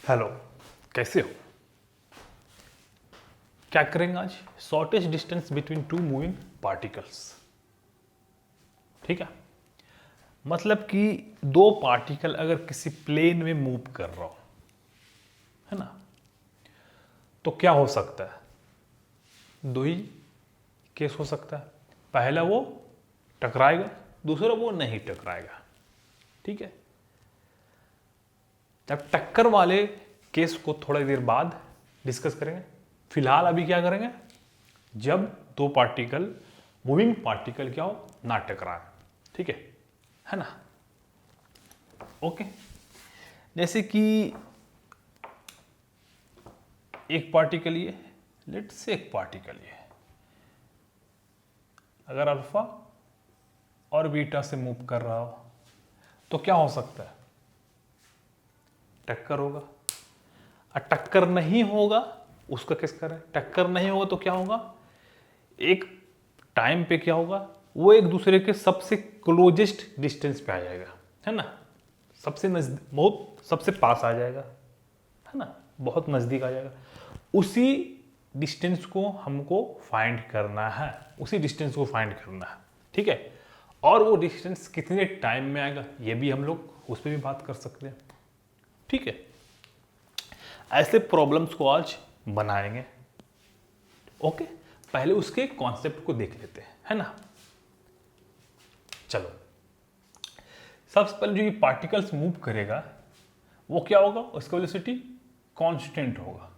Hello, कैसे हो? क्या करेंगे आज? Shortest distance between to moving particles. ठीक है, मतलब कि दो पार्टिकल अगर किसी प्लेन में मूव कर रहा हो, है ना, तो क्या हो सकता है? दो ही केस हो सकता है। पहला वो टकराएगा, दूसरा वो नहीं टकराएगा। ठीक है, जब टक्कर वाले केस को थोड़ी देर बाद डिस्कस करेंगे। फिलहाल अभी क्या करेंगे? जब दो पार्टिकल, मूविंग पार्टिकल क्या हो, ना टकराए। ठीक है ना? ओके, जैसे कि एक पार्टिकल ये, लेट्स से एक पार्टिकल ये, अगर अल्फा और बीटा से मूव कर रहा हो तो क्या हो सकता है? टक्कर होगा। और टक्कर नहीं होगा, उसका किस करें? टक्कर नहीं होगा तो क्या होगा? एक टाइम पे क्या होगा, वो एक दूसरे के सबसे क्लोजेस्ट डिस्टेंस पे आ जाएगा, है ना? सबसे नजदीक, बहुत सबसे पास आ जाएगा, है ना, बहुत नजदीक आ जाएगा। उसी डिस्टेंस को हमको फाइंड करना है, उसी डिस्टेंस को फाइंड करना है। ठीक है, और वो डिस्टेंस कितने टाइम में आएगा ये भी हम लोग उस पर भी बात कर सकते हैं। ठीक है, ऐसे प्रॉब्लम्स को आज बनाएंगे। ओके, पहले उसके कॉन्सेप्ट को देख लेते हैं, है ना? चलो, सबसे पहले जो ये पार्टिकल्स मूव करेगा वो क्या होगा? उसका वेलोसिटी कांस्टेंट होगा,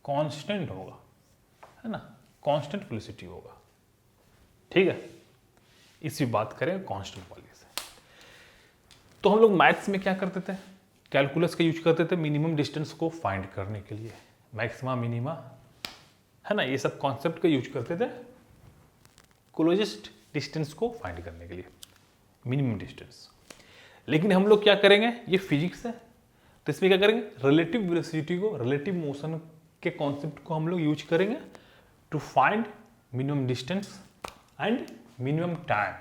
कांस्टेंट होगा, है ना? कांस्टेंट वेलोसिटी होगा। ठीक है, इसी बात करें कांस्टेंट वाले से। तो हम लोग मैथ्स में क्या करते थे? कैलकुलस का यूज करते थे मिनिमम डिस्टेंस को फाइंड करने के लिए, मैक्सिमा मिनिमा, है ना, ये सब कॉन्सेप्ट का यूज करते थे क्लोजेस्ट डिस्टेंस को फाइंड करने के लिए, मिनिमम डिस्टेंस। लेकिन हम लोग क्या करेंगे, ये फिजिक्स है, तो इसमें क्या करेंगे? रिलेटिव वेलोसिटी को, रिलेटिव मोशन के कॉन्सेप्ट को हम लोग यूज करेंगे to find minimum distance and minimum time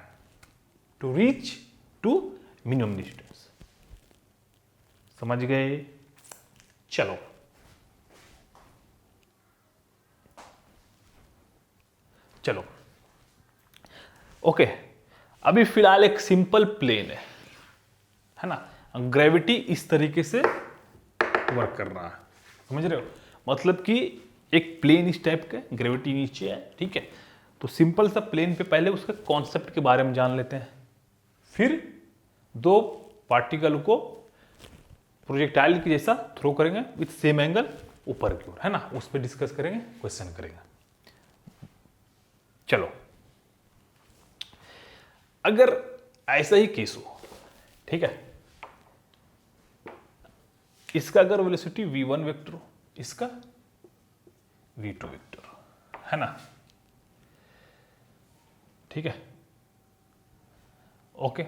to reach to minimum distance. समझ गए? चलो, चलो, ओके। अभी फिलहाल एक सिंपल प्लेन है ना, ग्रेविटी इस तरीके से वर्क कर रहा है, समझ रहे हो? मतलब कि एक प्लेन इस टाइप का, ग्रेविटी नीचे है। ठीक है, तो सिंपल सा प्लेन पे पहले उसके कॉन्सेप्ट के बारे में जान लेते हैं, फिर दो पार्टिकल को प्रोजेक्टाइल के जैसा थ्रो करेंगे विथ सेम एंगल ऊपर की ओर, है ना, उस पर डिस्कस करेंगे, क्वेश्चन करेंगे। चलो, अगर ऐसा ही केस हो, ठीक है, इसका अगर वेलोसिटी v1 वेक्टर हो, इसका v2 वेक्टर हो, है ना? ठीक है, ओके।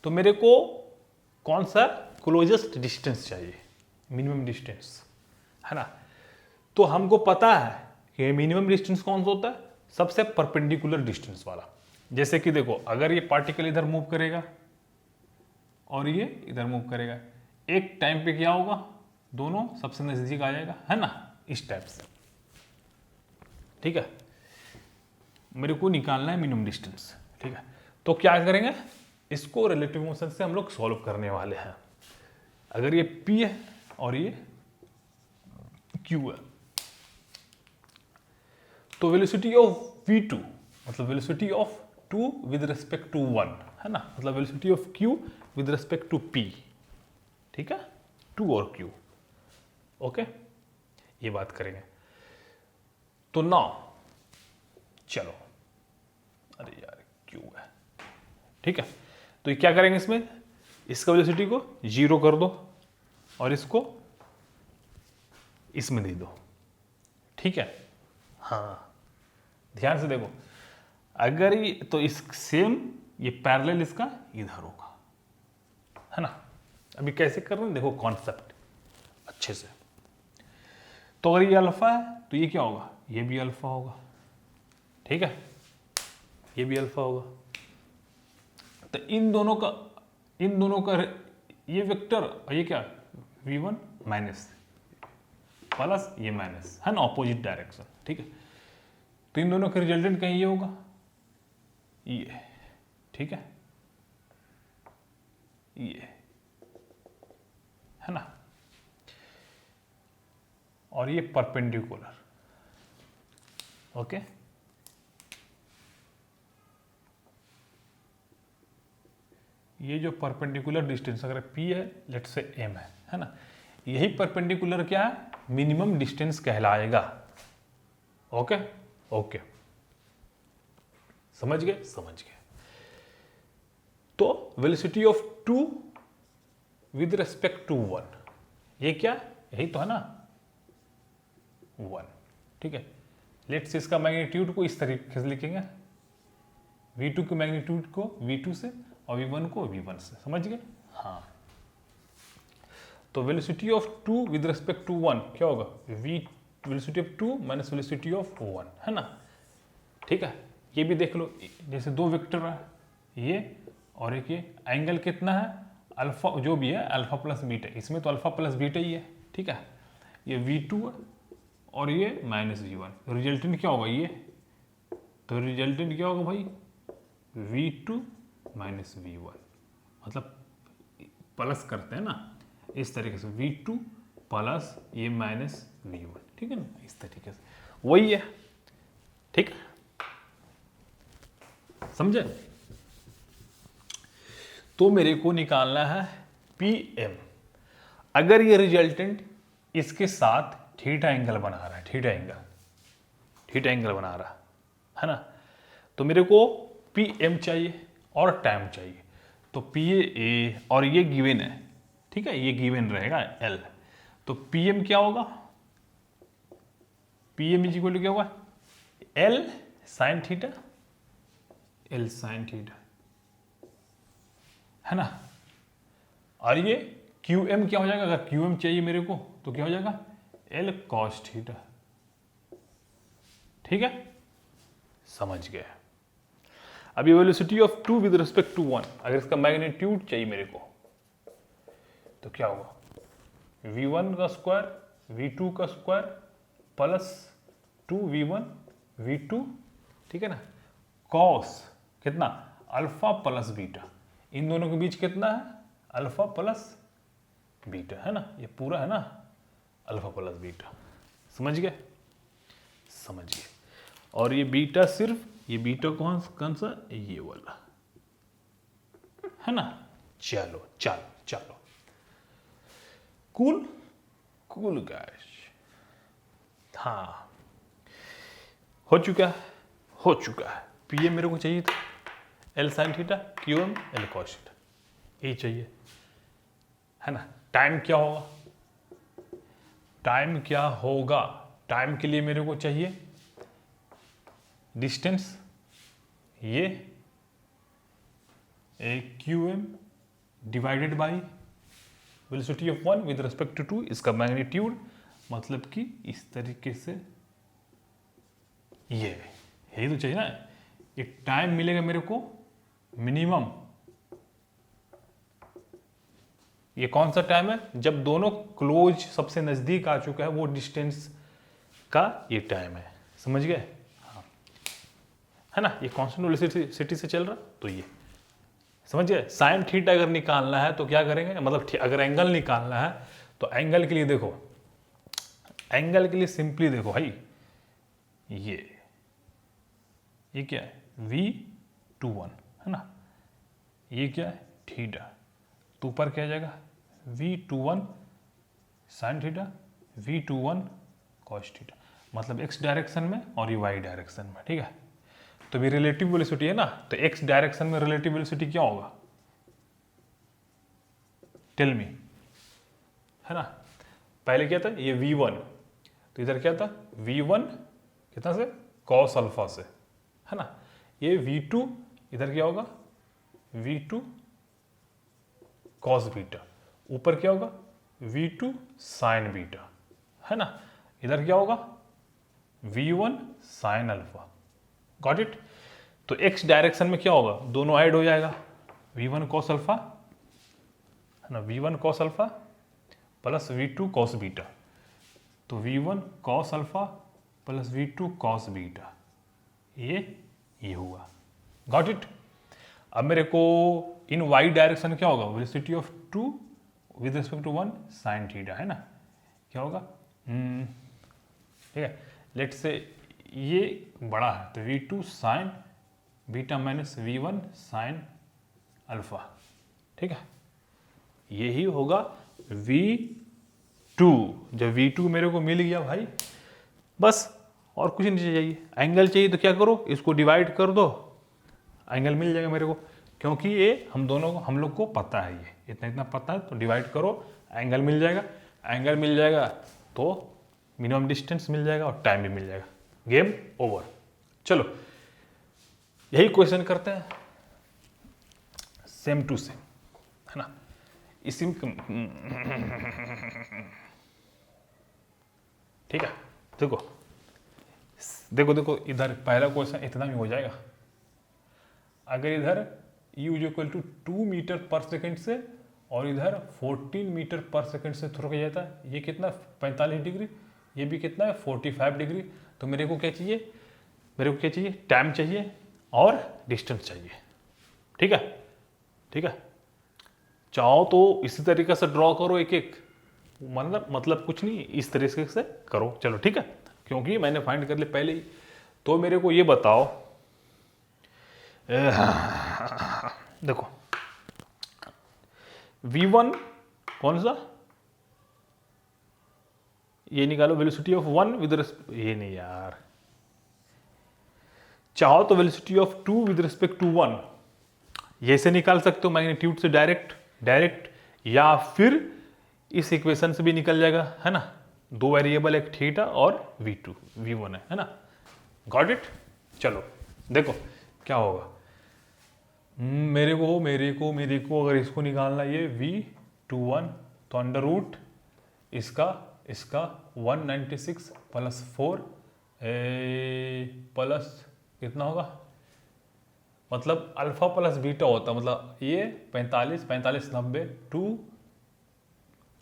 तो मेरे को कौन सा क्लोजेस्ट डिस्टेंस चाहिए? मिनिमम डिस्टेंस, है ना? तो हमको पता है कि मिनिमम डिस्टेंस कौन सा होता है? सबसे परपेंडिकुलर डिस्टेंस वाला। जैसे कि देखो, अगर ये पार्टिकल इधर मूव करेगा और ये इधर मूव करेगा, एक टाइम पे क्या होगा? दोनों सबसे नजदीक आ जाएगा, है ना, इस टाइप से। ठीक है, मेरे को निकालना है मिनिमम डिस्टेंस। ठीक है, तो क्या करेंगे? इसको रिलेटिव मोशन से हम लोग सॉल्व करने वाले हैं। अगर ये P है और ये Q है, तो वेलोसिटी ऑफ v2 मतलब velocity of 2 with respect to 1, है ना, मतलब velocity of Q with respect to P। ठीक है, 2 और Q। ओके, ये बात करेंगे। तो नाउ चलो, अरे यार Q है, ठीक है, तो ये क्या करेंगे? इसमें इसका वेलोसिटी को 0 कर दो और इसको इसमें दे दो। ठीक है, हाँ, ध्यान से देखो, अगर ये तो इस सेम ये पैरेलल इसका इधर होगा, है ना? अभी कैसे कर रहे हैं देखो कॉन्सेप्ट अच्छे से। तो अगर ये अल्फा है तो ये क्या होगा? ये भी अल्फा होगा। ठीक है, ये भी अल्फा होगा। तो इन दोनों का ये वेक्टर और ये क्या V1 माइनस प्लस ये माइनस, है ना, ऑपोजिट डायरेक्शन, ठीक है। तो इन दोनों का रिजल्टेंट कहीं ये होगा, ये, ठीक है, ये, है ना, और ये परपेंडिकुलर, ओके। ये जो परपेंडिकुलर डिस्टेंस अगर P है, लेट्स से M है ना, यही परपेंडिकुलर क्या है, मिनिमम डिस्टेंस कहलाएगा, ओके ओके, समझ गए, समझ गए। तो velocity of 2 with respect to 1, ये क्या, यही तो है ना, 1, ठीक है। लेट्स से इसका मैग्नीट्यूड को इस तरीके से लिखेंगे, V2 के मैग्नीट्यूड को V2 से और V1 को V1 से, समझ गए, हाँ। तो velocity of 2 with respect to 1 क्या होगा, velocity of 2 minus velocity of 1, है ना, ठीक है। ये भी देख लो, जैसे दो वेक्टर है, ये और एक ये, एंगल कितना है, अल्फा जो भी है, अल्फा प्लस बीटा, इसमें तो अल्फा प्लस बीटा ही है, ठीक है। ये V2 है और ये माइनस V1, रिजल्टेंट क्या होगा ये, तो रिजल्टेंट क्या होगा भाई, V2 माइनस V1, मतलब प्लस करते हैं ना इस तरीके से, V2 प्लस ये माइनस V1, ठीक है ना, इस तरीके से, वही है, ठीक है, समझे। तो मेरे को निकालना है PM। अगर ये रिजल्टेंट इसके साथ थीटा एंगल बना रहा है, थीटा एंगल बना रहा है ना, तो मेरे को PM चाहिए और टाइम चाहिए। तो PA और ये गिवन है, ठीक है, ये गिवन रहेगा L। तो PM क्या होगा, PM इज इक्वल टू क्या होगा, L sine theta, L sign theta, है ना। और ये QM क्या हो जाएगा, अगर QM चाहिए मेरे को तो क्या हो जाएगा, L cos थीटा, ठीक है, समझ गए। अभी velocity of 2 with respect to 1, अगर इसका मैग्नीट्यूड चाहिए मेरे को तो क्या होगा, V1 का स्क्वायर V2 का स्क्वायर प्लस 2V1 V2, ठीक है ना, कॉस कितना, अल्फा प्लस बीटा, इन दोनों के बीच कितना है, अल्फा प्लस बीटा, है ना, ये पूरा है ना, अल्फा प्लस बीटा, समझ गए, समझ गए। और ये बीटा सिर्फ, ये बीटा कौन सा, ये वाला, है ना। चलो चलो चलो, कूल गाइस, हाँ, हो चुका है। PM मेरे को चाहिए था L sine theta, QM L cos theta, ये चाहिए, है ना। टाइम क्या होगा, टाइम के लिए मेरे को चाहिए डिस्टेंस, ये QM divided by velocity of 1 with respect to 2, इसका मैग्नीट्यूड, मतलब कि इस तरीके से, ये यही तो चाहिए ना। एक टाइम मिलेगा मेरे को मिनिमम, ये कौन सा टाइम है, जब दोनों क्लोज सबसे नजदीक आ चुका है, वो डिस्टेंस का ये टाइम है, समझ गए, हाँ, है ना। ये कांस्टेंट वेलोसिटी से चल रहा, तो ये समझ गए। साइन थीटा अगर निकालना है तो क्या करेंगे, मतलब अगर एंगल निकालना है तो एंगल के लिए देखो, एंगल के लिए सिंपली देखो भाई, ये क्या है, V21, है ना, ये क्या है, थीटा, तो ऊपर क्या आ जाएगा, V21 sine theta, V21 cos theta, मतलब x डायरेक्शन में और ये y डायरेक्शन में, ठीक है। तो भी रिलेटिव वेलोसिटी है ना, तो x डायरेक्शन में रिलेटिव वेलोसिटी क्या होगा, टेल मी, है ना। पहले क्या था, ये V1, तो इधर क्या था, V1 कितना से, cos अल्फा से, है ना। ये V2 इधर क्या होगा, V2 cos बीटा, ऊपर क्या होगा, V2 sin बीटा, है ना। इधर क्या होगा, V1 sin alpha, got it. तो x डायरेक्शन में क्या होगा, दोनों ऐड हो जाएगा, V1 cos अल्फा, है ना, V1 cos alpha plus V2 cos beta, तो V1 cos alpha plus V2 cos beta, ये हुआ। Got it. अब मेरे को इन वाई डायरेक्शन क्या होगा, velocity of 2 with respect to 1 sine theta, है ना, क्या होगा, ठीक है, लेट से ये बड़ा है तो V2 sine beta minus V1 sine alpha, ठीक है, यही होगा V2। जब V2 मेरे को मिल गया भाई, बस और कुछ नहीं चाहिए। एंगल चाहिए तो क्या करो, इसको डिवाइड कर दो, एंगल मिल जाएगा मेरे को, क्योंकि ये हम लोग को पता है, ये इतना पता है, तो डिवाइड करो, एंगल मिल जाएगा। एंगल मिल जाएगा तो मिनिमम डिस्टेंस मिल जाएगा और टाइम भी मिल जाएगा। Game over. चलो यही क्वेश्चन करते हैं, सेम टू सेम, है ना, इसी में ठीक है। देखो इधर पहला क्वेश्चन इतना भी हो जाएगा। अगर इधर u इक्वल टू 2 मीटर पर सेकेंड से और इधर 14 मीटर पर सेकेंड से थ्रो किया जाता है, ये कितना 45 डिग्री, ये भी कितना है 45 डिग्री, तो मेरे को क्या चाहिए, टाइम चाहिए और डिस्टेंस चाहिए। ठीक है, चाहो तो इसी तरीके से ड्रॉ करो एक एक, मतलब कुछ नहीं, इस तरीके से करो। चलो ठीक है, क्योंकि मैंने फाइंड कर लिया पहले ही। तो मेरे को ये बताओ, देखो v1 कौन सा, ये निकालो, वेलोसिटी ऑफ 1 विद ये नहीं यार, चाहो तो velocity of 2 with respect to 1, ये से निकाल सकते हो मैग्नीट्यूड से डायरेक्ट, या फिर इस इक्वेशन से भी निकल जाएगा, है ना। दो वेरिएबल, एक थीटा और v2 v1 है ना। Got it. चलो देखो क्या होगा, मेरे को अगर इसको निकालना, ये v21, तो अंडर रूट इसका 196 प्लस 4 प्लस कितना होगा, मतलब अल्फा प्लस बीटा होता, मतलब ये 45 90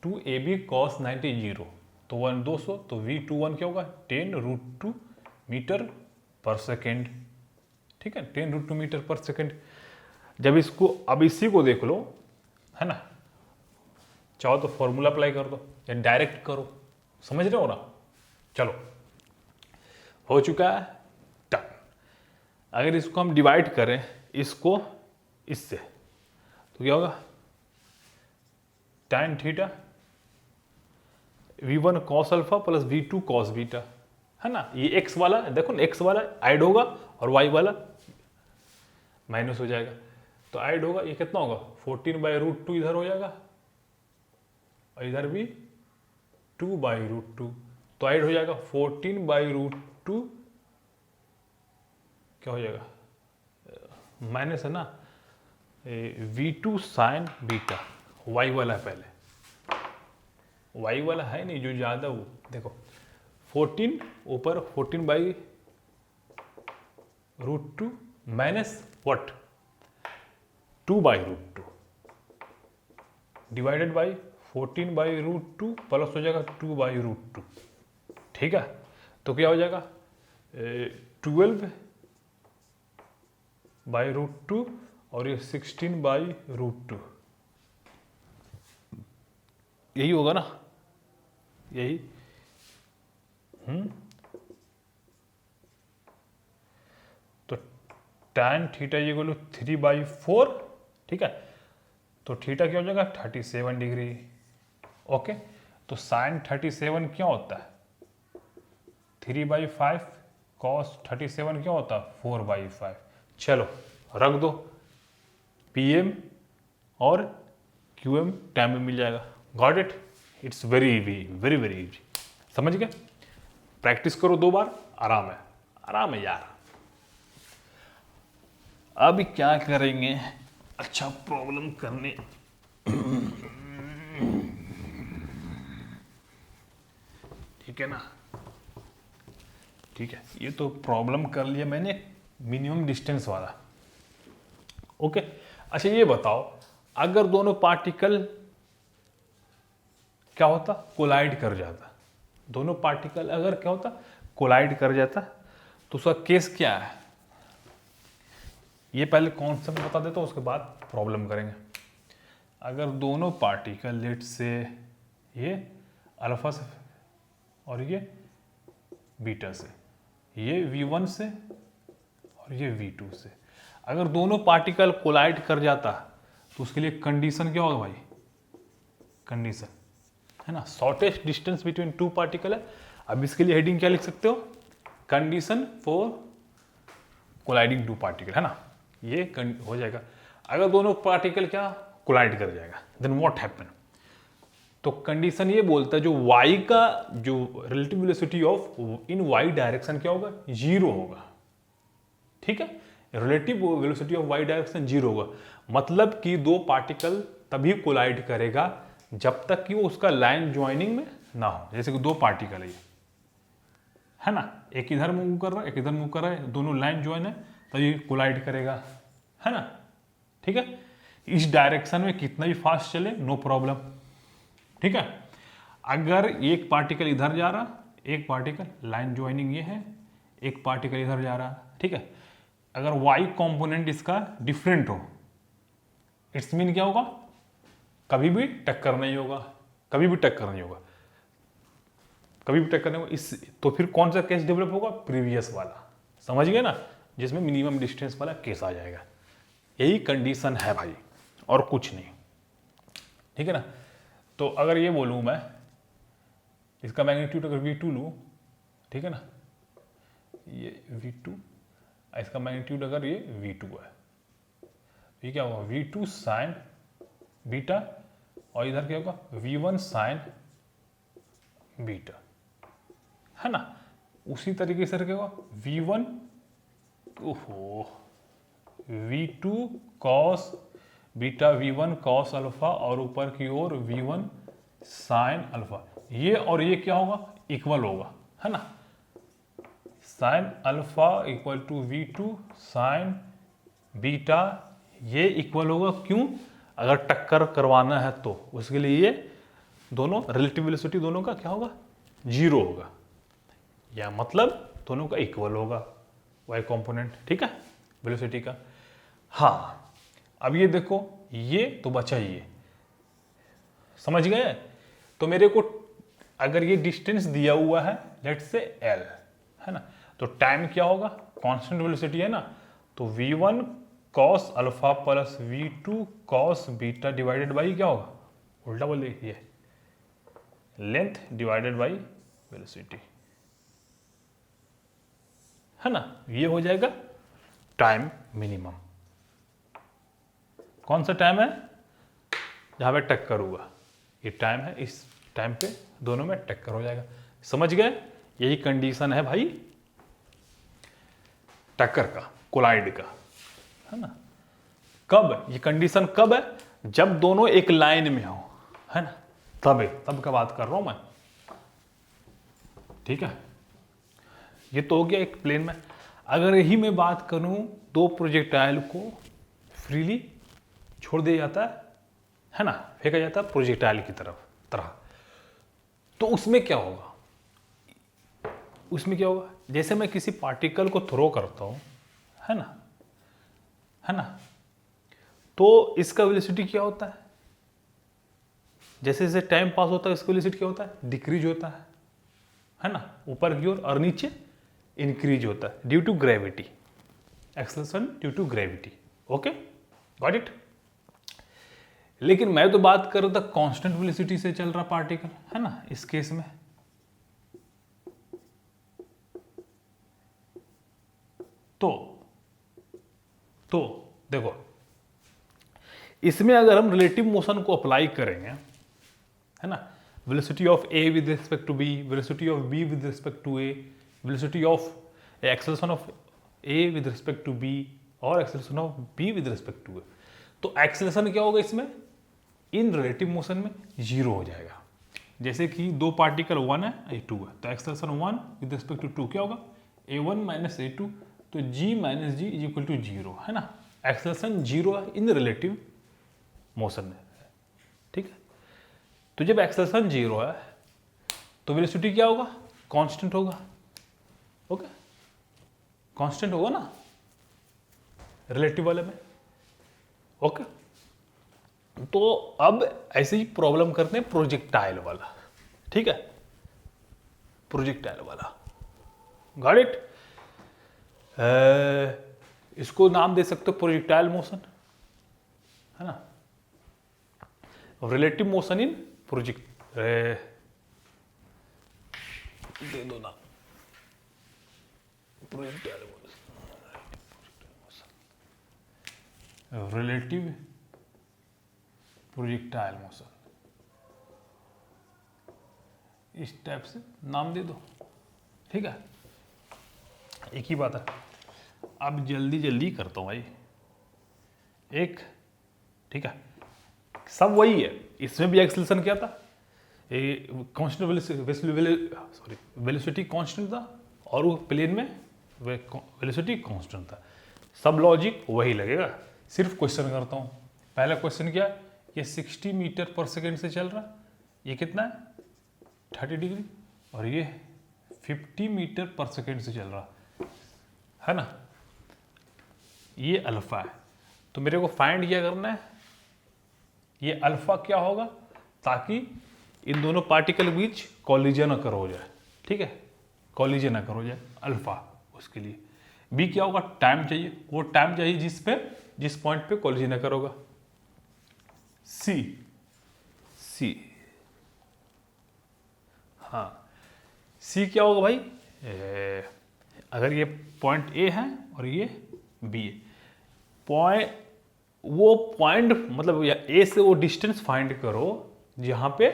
2 AB cos 90 0, तो 1 200, तो v21 क्या होगा 10√2 मीटर पर सेकेंड। ठीक है, 10√2 मीटर पर सेकेंड। जब इसको, अब इसी को देख लो, है ना, चाहो तो फॉर्मूला अप्लाई कर दो या डायरेक्ट करो, समझ रहे हो ना। चलो हो चुका है, डन। अगर इसको हम डिवाइड करें इसको इससे, तो क्या होगा, tan theta v1 cos alpha plus v2 cos beta, है ना। ये x वाला देखो ना, x वाला ऐड होगा और y वाला माइनस हो जाएगा, तो ऐड होगा, ये कितना होगा 14/√2 इधर हो जाएगा और इधर भी 2/√2, तो ऐड हो जाएगा 14/√2, क्या हो जाएगा, माइनस है ना, v2 साइन बीटा, y वाला है पहले, y वाला है नहीं जो ज़्यादा, वो देखो 14 ऊपर 14/√2 minus what 2/√2 divided by 14/√2 plus हो जाएगा 2/√2। ठीक है, तो क्या हो जाएगा 12/√2 और ये 16/√2, यही होगा ना, यही। तो tan थीटा ये बोलो 3/4, ठीक है, तो थीटा क्या हो जाएगा 37 डिग्री। ओके, तो साइन 37 क्या होता है 3/5, कॉस 37 क्या होता है 4/5। चलो रख दो, PM और QM टाइम में मिल जाएगा। Got it, it's very easy, समझ गए। प्रैक्टिस करो 2 बार, आराम है यार। अब क्या करेंगे, अच्छा प्रॉब्लम करने, ठीक है ना, ठीक है, ये तो प्रॉब्लम कर लिया मैंने मिनिमम डिस्टेंस वाला। ओके, अच्छा ये बताओ, अगर दोनों पार्टिकल क्या होता, कोलाइड कर जाता। दोनों पार्टिकल अगर क्या होता, कोलाइड कर जाता, तो उसका केस क्या है, ये पहले कॉन्सेप्ट बता देता हूँ, उसके बाद प्रॉब्लम करेंगे। अगर दोनों पार्टिकल लेट से ये अल्फा से और ये बीटा से, ये V1 से और ये V2 से, अगर दोनों पार्टिकल कोलाइड कर जाता तो उसके लिए कंडीशन क्या होगा भाई, कंडीशन है ना, shortest distance between two particle है। अब इसके लिए हेडिंग क्या लिख सकते हो, condition for colliding two particle, है ना, ये हो जाएगा। अगर दोनों पार्टिकल क्या कोलाइड कर जाएगा, देन व्हाट हैपन, तो कंडीशन ये बोलता है जो y का जो relative velocity of in y direction क्या होगा, जीरो होगा। ठीक है, relative velocity of y direction zero होगा, मतलब कि दो पार्टिकल तभी कोलाइड करेगा जब तक कि वो उसका लाइन ज्वाइनिंग में ना हो। जैसे कि दो पार्टिकल है ना, एक इधर मूव कर रहा है, एक इधर मूव कर रहा है, दोनों लाइन ज्वाइन है तभी कोलाइड करेगा, है ना। ठीक है, इस डायरेक्शन में कितना भी फास्ट चले नो प्रॉब्लम। ठीक है, अगर एक पार्टिकल इधर जा रहा, एक पार्टिकल लाइन ज्वाइनिंग ये है, एक पार्टिकल इधर जा रहा, ठीक है, अगर y कंपोनेंट इसका डिफरेंट हो, इट्स मीन क्या होगा, कभी भी टक्कर नहीं होगा, कभी भी टक्कर नहीं होगा, कभी भी टक्कर नहीं होगा। इस तो फिर कौन सा केस डेवलप होगा, प्रीवियस वाला, समझ गए ना, जिसमें मिनिमम डिस्टेंस वाला केस आ जाएगा। यही कंडीशन है भाई, और कुछ नहीं। ठीक है ना, तो अगर ये बोलूँ मैं, इसका मैग्नीट्यूड अगर V2 लूँ, ठीक है ना, ये V2, इसका मैग्नीट्यूड अगर ये V2 है, ये क्या होगा, V2 साइन बीटा, और इधर क्या होगा, V1 साइन बीटा, है ना। उसी तरीके से क्या होगा, V1 ओहो V2 cos beta, V1 cos alpha, और ऊपर की ओर V1 साइन अल्फा, ये और ये क्या होगा, इक्वल होगा, है ना। Sine alpha equal to V2 sine beta, ये इक्वल होगा, क्यों, अगर टक्कर करवाना है तो उसके लिए ये दोनों रिलेटिव वेलोसिटी दोनों का क्या होगा, जीरो होगा, या मतलब दोनों का इक्वल होगा y कंपोनेंट। ठीक है, वेलोसिटी का। हाँ, अब ये देखो, ये तो बचा ही है, समझ गए। तो मेरे को अगर ये डिस्टेंस दिया हुआ है लेट से L, है ना, तो टाइम क्या होगा, कांस्टेंट वेलोसिटी है ना, तो V1 cos alpha plus V2 cos beta divided by क्या होगा, उल्टा बोल देखिए, लेंथ डिवाइडेड बाई वेलोसिटी, है ना, ये हो जाएगा टाइम मिनिमम। कौन सा टाइम है, जहां पे टक्कर हुआ, ये टाइम है, इस टाइम पे दोनों में टक्कर हो जाएगा। समझ गए, यही कंडीशन है भाई टक्कर का, कोलाइड का, है ना। कब, ये कंडीशन कब है, जब दोनों एक लाइन में हो, है ना, तब का बात कर रहा हूं मैं। ठीक है, ये तो हो गया एक प्लेन में। अगर यही मैं बात करूं, दो प्रोजेक्टाइल को फ्रीली छोड़ दिया जाता है ना, फेंका जाता है प्रोजेक्टाइल की तरह, तो उसमें क्या होगा, उसमें क्या होगा, जैसे मैं किसी पार्टिकल को थ्रो करता हूं, है ना, तो इसका वेलोसिटी क्या होता है, जैसे जैसे टाइम पास होता है इसका वेलोसिटी क्या होता है, डिक्रीज होता है ना, ऊपर की ओर, और नीचे इंक्रीज होता है due to gravity, acceleration due to gravity. Okay, got it. लेकिन मैं तो बात कर रहा था कांस्टेंट वेलोसिटी से चल रहा पार्टिकल, है ना, इस केस में तो देखो, इसमें अगर हम रिलेटिव मोशन को अप्लाई करेंगे, है ना, velocity of A with respect to B, velocity of B with respect to A, velocity of acceleration of A with respect to B, और acceleration of B with respect to A, तो acceleration क्या होगा इसमें, इन relative motion में zero हो जाएगा। जैसे कि दो पार्टिकल 1 है, A2 है, तो एक्सेलरेशन 1 विद रिस्पेक्ट टू 2 क्या होगा, A1 माइनस A2, तो G minus G is equal to zero, है ना, एक्सेलरेशन जीरो है इन रिलेटिव मोशन में। ठीक है, तो जब एक्सेलरेशन 0 है तो वेलोसिटी क्या होगा, कांस्टेंट होगा। ओके, कांस्टेंट होगा ना रिलेटिव वाले में। ओके, तो अब ऐसे ही प्रॉब्लम करते हैं प्रोजेक्टाइल वाला। ठीक है, प्रोजेक्टाइल वाला, गॉट इट। इसको नाम दे सकते हो प्रोजेक्टाइल मोशन, है ना, रिलेटिव मोशन इन प्रोजेक्ट दे दो ना, projectile motion, relative projectile motion, इस टाइप से नाम दे दो। ठीक है, एक ही बात है। अब जल्दी जल्दी करता हूं भाई, एक, ठीक है, सब वही है। इसमें भी एक्सेलरेशन क्या था, कांस्टेंट सॉरी वेलोसिटी कांस्टेंट था, और वो प्लेन में वेलोसिटी कांस्टेंट था। सब लॉजिक वही लगेगा, सिर्फ क्वेश्चन करता हूँ। पहला क्वेश्चन क्या, ये 60 मीटर पर सेकेंड से चल रहा, ये कितना है 30 डिग्री, और ये 50 मीटर पर सेकेंड से चल रहा है ना, ये अल्फा है। तो मेरे को फाइंड क्या करना है, ये अल्फा क्या होगा, ताकि इन दोनों पार्टिकल के बीच कॉलिजन अकर हो जाए। ठीक है, कॉलिजन अकर हो जाए अल्फा, उसके लिए। बी क्या होगा, टाइम चाहिए, वो टाइम चाहिए जिस पॉइंट पे कॉलिजन अकर होगा। सी हाँ, सी क्या होगा भाई, अगर ये पॉइंट ए है और ये बी है, वो पॉइंट मतलब ए से वो डिस्टेंस फाइंड करो जहां पे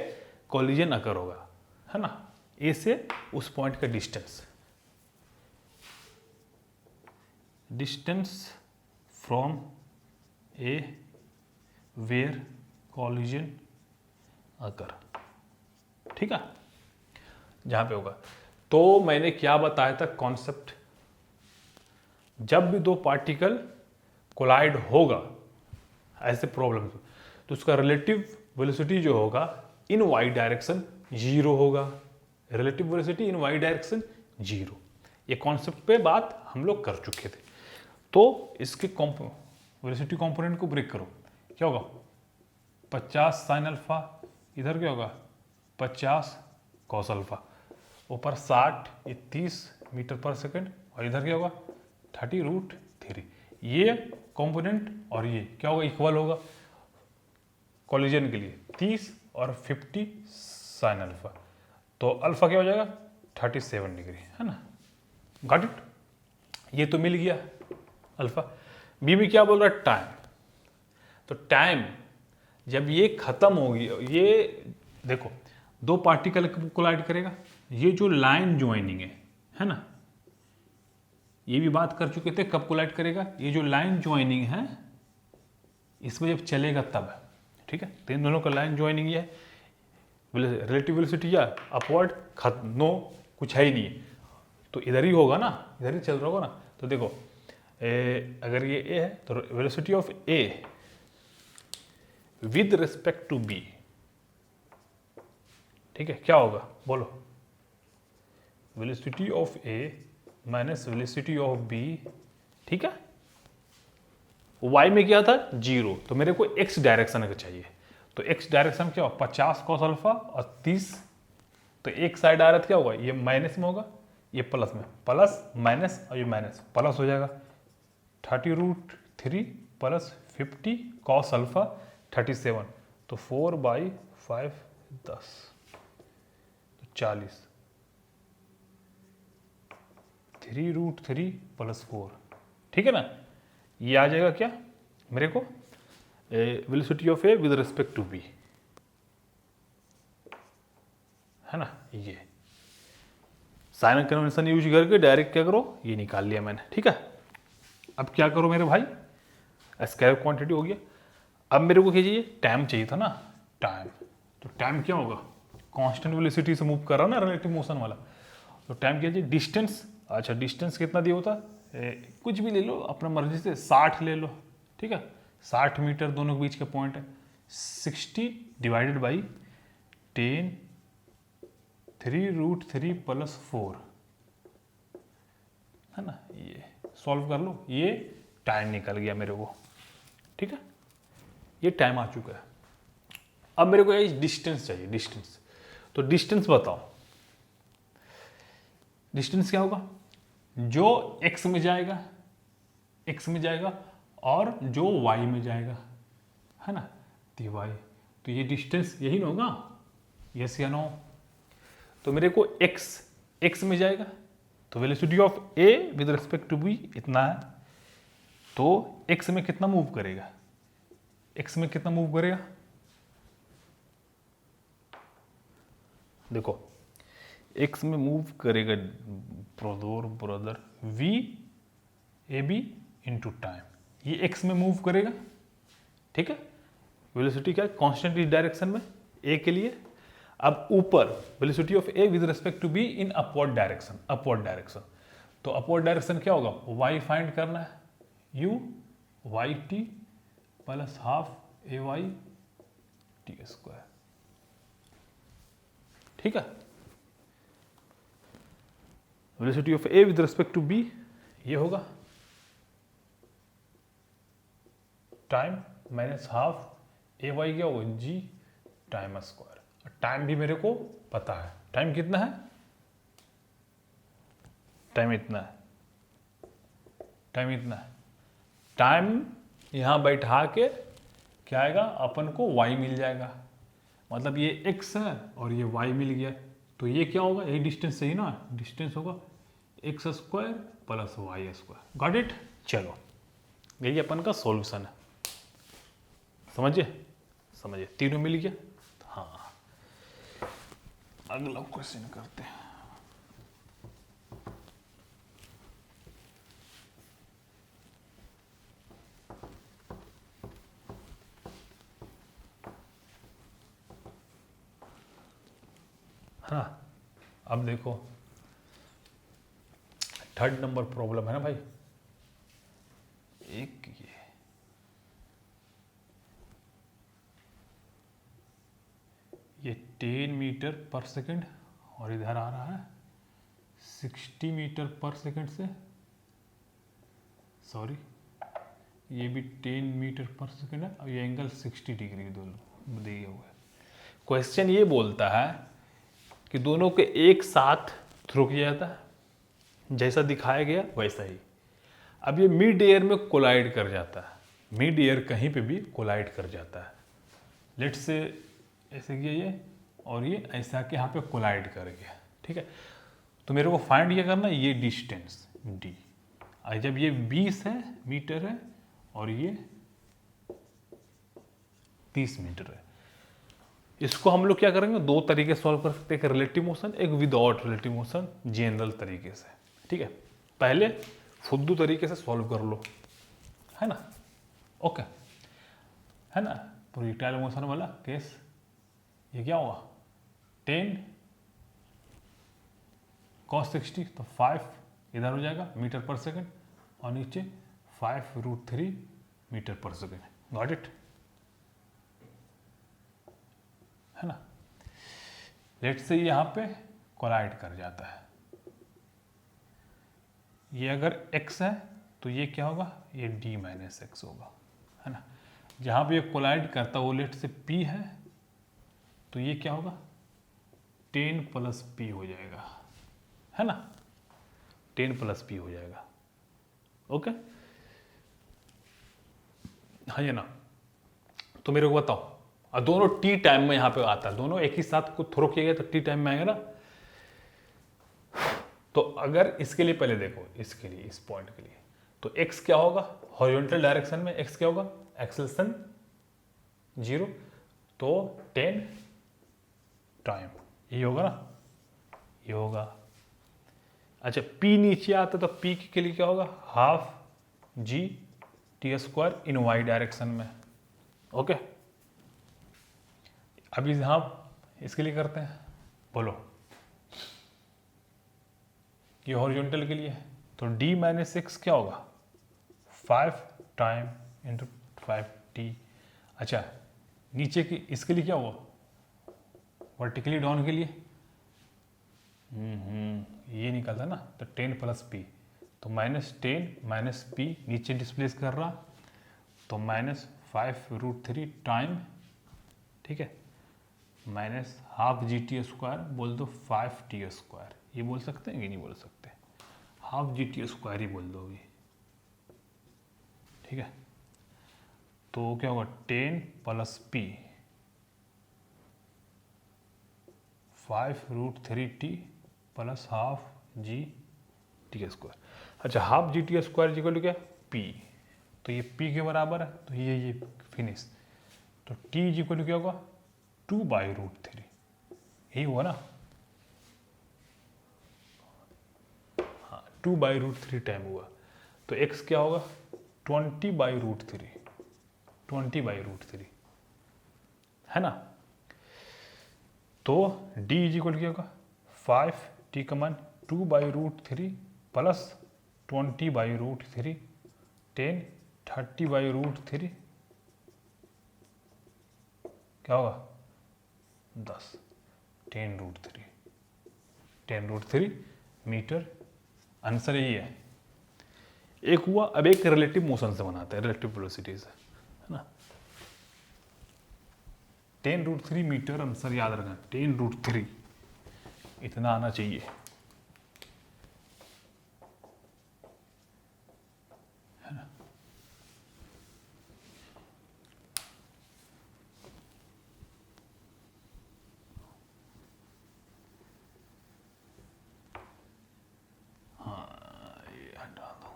कॉलिजन अकर होगा, है ना, ए से उस पॉइंट का distance from A where collision occur. ठीक है, जहां पे होगा। तो मैंने क्या बताया था कॉन्सेप्ट, जब भी दो पार्टिकल कोलाइड होगा ऐसे प्रॉब्लम, तो उसका रिलेटिव वेलोसिटी जो होगा इन वाई डायरेक्शन 0 होगा। Relative velocity in y direction 0, ये कॉन्सेप्ट पे बात हम लोग कर चुके थे। तो इसके वेलोसिटी कंपोनेंट को ब्रेक करो, क्या होगा 50 साइन अल्फा, इधर क्या होगा 50 कॉस अल्फा, ऊपर 60 ये 30 मीटर पर सेकेंड, और इधर क्या होगा 30√3। ये कंपोनेंट और ये क्या होगा, इक्वल होगा कॉलिजन के लिए 30 और 50 साइन अल्फा, तो अल्फा क्या हो जाएगा 37 डिग्री, है ना, गॉट इट। ये तो मिल गया अल्फा। बी में क्या बोल रहा है, टाइम। तो टाइम जब ये खत्म होगी, ये देखो दो पार्टिकल कोलाइड करेगा, ये जो लाइन ज्वाइनिंग है ना, ये भी बात कर चुके थे कब कोलाइड करेगा, ये जो लाइन ज्वाइनिंग है इसमें जब चलेगा तब। ठीक है, तो इन दोनों का लाइन ज्वाइनिंग ये है, रिलेटिव वेलोसिटी या अपवर्ड नो कुछ है ही नहीं, तो इधर ही होगा ना, इधर ही चल रहा होगा ना। तो देखो अगर ये ए है तो velocity of A with respect to B, ठीक है, क्या होगा बोलो, velocity of A minus velocity of B. ठीक है, y में क्या था 0, तो मेरे को x डायरेक्शन का चाहिए, तो x डायरेक्शन क्या होगा 50 कॉस अल्फा और 30, तो एक साइड आ रहा था क्या होगा, ये माइनस में होगा, ये प्लस में, प्लस माइनस और ये माइनस प्लस हो जाएगा 30√3 प्लस 50 कॉस अल्फा 37, तो 4/5 10, तो 40, 3√3 प्लस 4। ठीक है ना, ये आ जाएगा क्या मेरे को velocity of A with respect to B, है ना। ये साइन कन्वेंशन यूज करके डायरेक्ट क्या करो, ये निकाल लिया मैंने। ठीक है, अब क्या करो मेरे भाई, स्केलर क्वांटिटी हो गया। अब मेरे को क्या चाहिए, टाइम चाहिए था ना, टाइम। तो टाइम क्या होगा, कांस्टेंट वेलोसिटी से मूव कर रहा ना रिलेटिव मोशन वाला, तो टाइम क्या चाहिए, डिस्टेंस। अच्छा, डिस्टेंस कितना दिया होता, कुछ भी ले लो अपना मर्जी से, 60 ले लो। ठीक है, 60 मीटर दोनों के बीच का पॉइंट है, 60 डिवाइडेड बाई 10 3√3 + 4 है ना, ये सॉल्व कर लो, ये टाइम निकल गया मेरे को, ठीक है, ये टाइम आ चुका है। अब मेरे को ये डिस्टेंस चाहिए, डिस्टेंस। तो डिस्टेंस बताओ, डिस्टेंस क्या होगा, जो x में जाएगा, x में जाएगा और जो y में जाएगा, है ना, dy। तो ये डिस्टेंस यही ना होगा, यस या नो। तो मेरे को x में जाएगा, तो velocity of a with respect to b इतना है, तो x में कितना मूव करेगा, x में कितना मूव करेगा, देखो x में मूव करेगा brother v A B into time, ये x में मूव करेगा, ठीक है। वेलोसिटी क्या है, कांस्टेंट इस डायरेक्शन में a के लिए। अब ऊपर velocity of a with respect to b in upward direction, upward direction. तो अपवर्ड डायरेक्शन क्या होगा, y फाइंड करना है, u y t plus half A Y T square, ठीक है। Velocity of a with respect to b ये होगा time minus half A Y क्या होगा, जी टाइम स्क्वायर। टाइम भी मेरे को पता है, टाइम कितना है, टाइम इतना है, टाइम इतना है। टाइम यहां बैठा के क्या आएगा, अपन को y मिल जाएगा, मतलब ये x है और ये y मिल गया, तो ये क्या होगा, यही डिस्टेंस सही ना, डिस्टेंस होगा x² plus y²। Got it. चलो यही अपन का सॉल्यूशन है, समझिए, समझिए, तीनों मिल गया। हाँ, अगला क्वेश्चन करते हैं। हाँ, अब देखो 3rd नंबर प्रॉब्लम है ना भाई, एक ये 10 मीटर पर सेकंड और इधर आ रहा है 60 मीटर पर सेकंड से, सॉरी ये भी 10 मीटर पर सेकंड है और ये एंगल 60 डिग्री दोनों दिए हुए हैं। क्वेश्चन ये बोलता है कि दोनों के एक साथ थ्रो किया जाता है, जैसा दिखाया गया वैसा ही। अब ये मिड एयर में कोलाइड कर जाता है, मिड एयर कहीं पे भी कोलाइड कर जाता है, लेट से ऐसे किया ये और ये ऐसा कि यहाँ पे कोलाइड कर गया, ठीक है। तो मेरे को फाइंड ये करना, ये डिस्टेंस d, और जब ये 20 है मीटर है और ये 30 मीटर है, इसको हम लोग क्या करेंगे, दो तरीके से सॉल्व कर सकते हैं, एक रिलेटिव मोशन, एक विदाउट रिलेटिव मोशन, जनरल तरीके से, ठीक है। पहले फुद्दू तरीके से सॉल्व कर लो, है ना, ओके, है ना। प्रोजेक्टाइल मोशन वाला केस, ये क्या होगा 10 cos 60, तो 5 इधर हो जाएगा मीटर पर सेकंड और नीचे 5√3 मीटर पर सेकंड, गॉट इट, है ना। लेट से यहाँ पे कोलाइड कर जाता है, ये अगर x है तो ये क्या होगा, ये d माइनस एक्स होगा, है ना। जहाँ पे ये कोलाइड करता है वो लेट से p है, तो ये क्या होगा 10 + p हो जाएगा, है ना, 10 + p हो जाएगा, ओके, हाँ ये ना। तो मेरे को बताओ, और दोनों टी टाइम में यहाँ पे आता है, दोनों एक ही साथ को थ्रो किया गया तो टी टाइम में आएगा ना। तो अगर इसके लिए पहले देखो, इसके लिए, इस पॉइंट के लिए, तो x क्या होगा, हॉरिजॉन्टल डायरेक्शन में x क्या होगा, एक्सेलरेशन 0, तो 10 टाइम ये होगा ना, ये होगा। अच्छा p नीचे आता तो p के लिए क्या होगा, हाफ g t² इन y डायरेक्शन में, ओके। अभी यहां इसके लिए करते हैं, बोलो, ये हॉरिजॉन्टल के लिए, तो d माइनस एक्स क्या होगा 5 टाइम इंटू 5t। अच्छा नीचे की इसके लिए क्या होगा वर्टिकली डाउन के लिए ये निकलता ना, तो 10 प्लस पी, तो -10 माइनस पी नीचे डिस्प्लेस कर रहा, तो -5√3 टाइम, ठीक है, -12 GT² बोल दो 5T², ये बोल सकते हैं कि नहीं बोल सकते, 12 GT² ही बोल दो अभी, ठीक है। तो क्या होगा 10 plus P 5√3T plus 12 GT²। अच्छा 12 GT² इक्वल टू क्या, P, तो ये P के बराबर है, तो ये फिनिश, तो T इक्वल टू क्या होगा 2/√3, यही हुआ ना, हाँ 2/√3 टाइम हुआ, तो x क्या होगा 20/√3, 20/√3 है ना। तो d इक्वल क्या होगा 5t का मान 2/√3 प्लस 20/√3 10 30/√3 क्या होगा 10 10√3 मीटर, आंसर यही है। एक हुआ, अब एक रिलेटिव मोशन से बनाते हैं, रिलेटिव वेलोसिटी से, है ना। 10√3 मीटर, आंसर याद रखना 10√3, इतना आना चाहिए, है ना। हाँ ये हटा दो,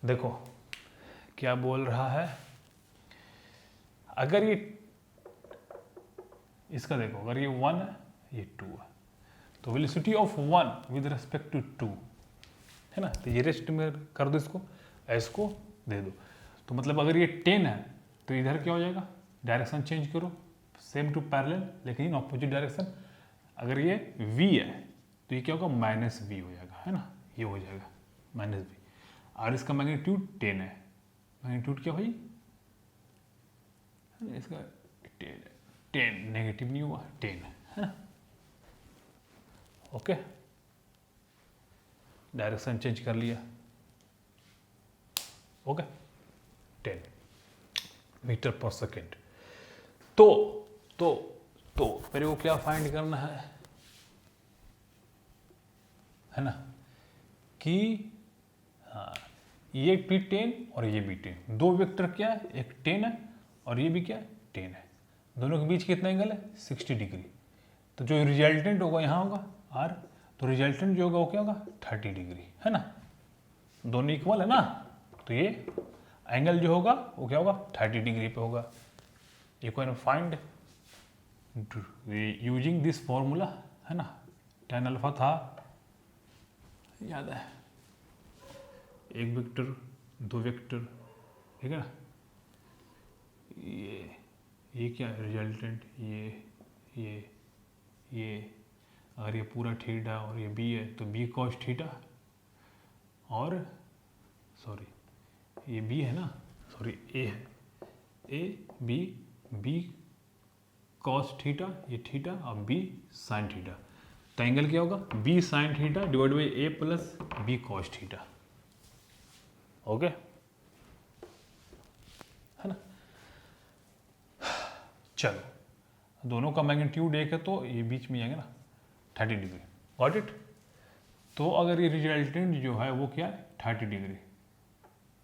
देखो क्या बोल रहा है, अगर ये इसका देखो, अगर ये 1 है ये 2 है, तो velocity of 1 with respect to 2 है ना, तो ये रेस्ट में कर दो, इसको दे दो, तो मतलब अगर ये 10 है तो इधर क्या हो जाएगा, डायरेक्शन चेंज करो, सेम टू पैरेलल लेकिन इन ऑपोजिट डायरेक्शन। अगर ये v है तो ये क्या होगा -v हो जाएगा, है ना, ये हो जाएगा -v, और इसका मैग्नीट्यूड 10 है, मैग्नीट्यूड क्या भाई इसका 10 नेगेटिव नहीं हुआ 10 है ना, ओके, डायरेक्शन चेंज कर लिया, ओके 10 मीटर पर सेकेंड। तो मेरे को क्या फाइंड करना है ना, कि हाँ ये भी 10 और ये भी 10, दो वेक्टर क्या है, एक 10 है और ये भी क्या है 10 है, दोनों के बीच कितना एंगल है 60 डिग्री, तो जो रिजल्टेंट होगा यहाँ होगा r, तो रिजल्टेंट जो होगा वो क्या होगा 30 डिग्री, है ना, दोनों इक्वल है ना, तो ये एंगल जो होगा वो क्या होगा 30 डिग्री पे होगा। You can find using this formula, है ना, tan अल्फा था याद है, एक वेक्टर दो वेक्टर, ठीक है ना, ये क्या है रिजल्टेंट, ये अगर ये पूरा थीटा और ये बी है तो बी कॉस थीटा, और सॉरी ये बी है ना, सॉरी ए है, बी कॉस थीटा, ये थीटा और बी साइन थीटा, तो एंगल क्या होगा B sine theta divide by A plus B cos theta, okay, है ना। चलो दोनों का मैग्नीट्यूड एक है तो ये बीच में आएगा ना 30 डिग्री, गॉट इट। तो अगर ये रिजल्टेंट जो है वो क्या है 30 डिग्री,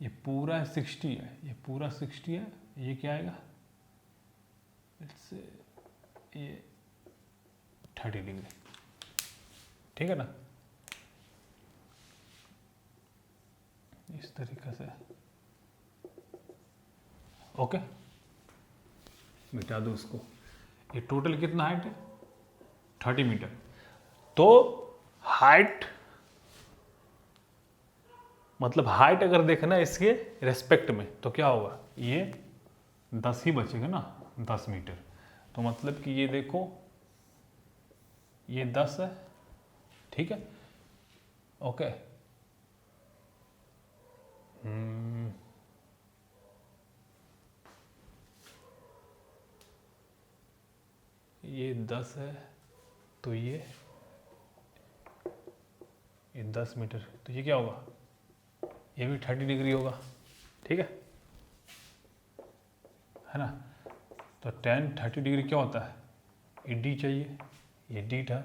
ये पूरा 60 है, ये पूरा 60 है, ये क्या आएगा ये 30 डिग्री, ठीक है ना, इस तरीके से, ओके, मिटा दो उसको। ये टोटल कितना हाइट है 30 मीटर, तो हाइट मतलब हाइट अगर देखना इसके रेस्पेक्ट में तो क्या होगा, ये 10 ही बचेगा ना, 10 मीटर, तो मतलब कि ये देखो ये 10 है, ठीक है, ओके, ये 10 है तो ये 10 मीटर, तो ये क्या होगा, ये भी 30 डिग्री होगा, ठीक है ना। तो tan 30 डिग्री क्या होता है, ये डी चाहिए, ये डी था,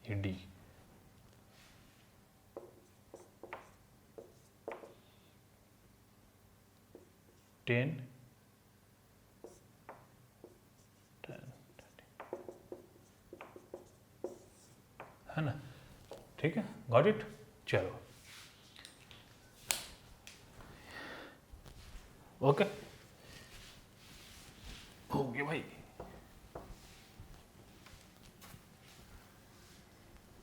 ये डी। टेन है ना, ठीक है, गॉट इट। चलो ओके, हो गया भाई।